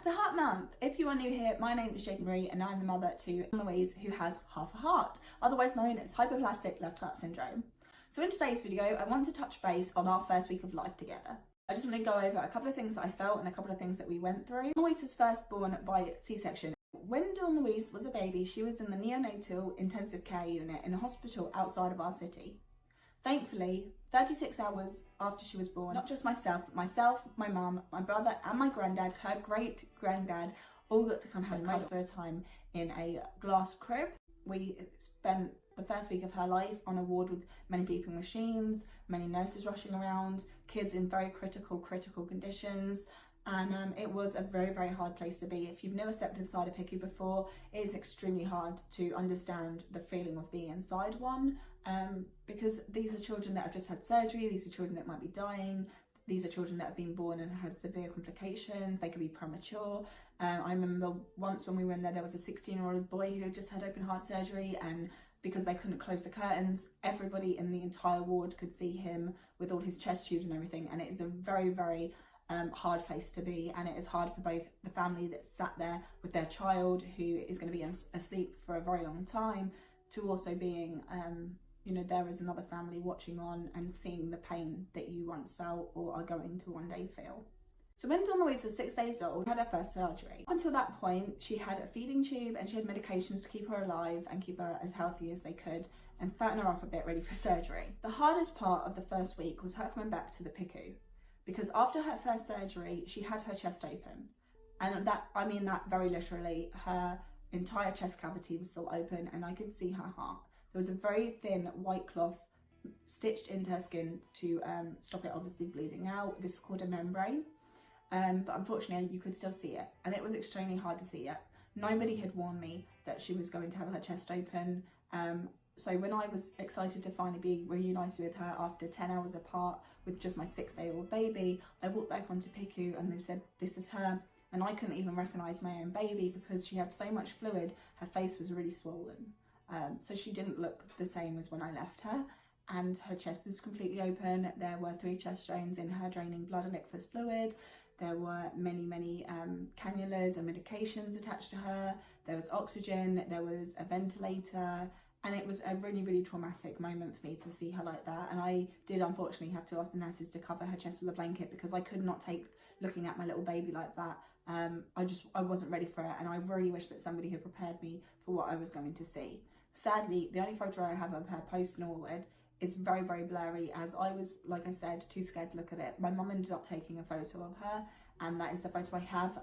back to Heart Month. If you are new here, my name is Jade Marie and I'm the mother to Louise, who has half a heart, otherwise known as hypoplastic left heart syndrome. So in today's video, I want to touch base on our first week of life together. I just want to go over a couple of things that I felt and a couple of things that we went through. Louise was first born by C-section. When Dawn Louise was a baby, she was in the neonatal intensive care unit in a hospital outside of our city. Thankfully, 36 hours after she was born, not just myself, but myself, my mum, my brother and my granddad, her great-granddad, all got to come home most of the time in a glass crib. We spent the first week of her life on a ward with many beeping machines, many nurses rushing around, kids in very critical conditions. And it was a very, very hard place to be. If you've never stepped inside a PICU before, it is extremely hard to understand the feeling of being inside one, because these are children that have just had surgery, these are children that might be dying, these are children that have been born and had severe complications, they could be premature. I remember once when we were in there, there was a 16-year-old boy who had just had open heart surgery, and because they couldn't close the curtains, everybody in the entire ward could see him with all his chest tubes and everything. And it is a very, very hard place to be, and it is hard for both the family that sat there with their child who is going to be asleep for a very long time, to also being you know, there is another family watching on and seeing the pain that you once felt or are going to one day feel. So when Dawn Louise was 6 days old, had her first surgery. Up until that point, she had a feeding tube and she had medications to keep her alive and keep her as healthy as they could and fatten her up a bit ready for surgery. The hardest part of the first week was her coming back to the PICU, because after her first surgery, she had her chest open. And that, I mean that very literally, her entire chest cavity was still open and I could see her heart. There was a very thin white cloth stitched into her skin to stop it obviously bleeding out. This is called a membrane. But unfortunately you could still see it, and it was extremely hard to see it. Nobody had warned me that she was going to have her chest open. So when I was excited to finally be reunited with her after 10 hours apart with just my 6-day-old baby, I walked back onto PICU and they said, this is her. And I couldn't even recognise my own baby because she had so much fluid, her face was really swollen. So she didn't look the same as when I left her, and her chest was completely open. There were 3 chest drains in her draining blood and excess fluid. There were many cannulas and medications attached to her. There was oxygen, there was a ventilator, and it was a really, really traumatic moment for me to see her like that. And I did unfortunately have to ask the nurses to cover her chest with a blanket because I could not take looking at my little baby like that. I wasn't ready for it, and I really wish that somebody had prepared me for what I was going to see. Sadly, the only photo I have of her post-Norwood is very, very blurry, as I was, like I said, too scared to look at it. My mum ended up taking a photo of her, and that is the photo I have.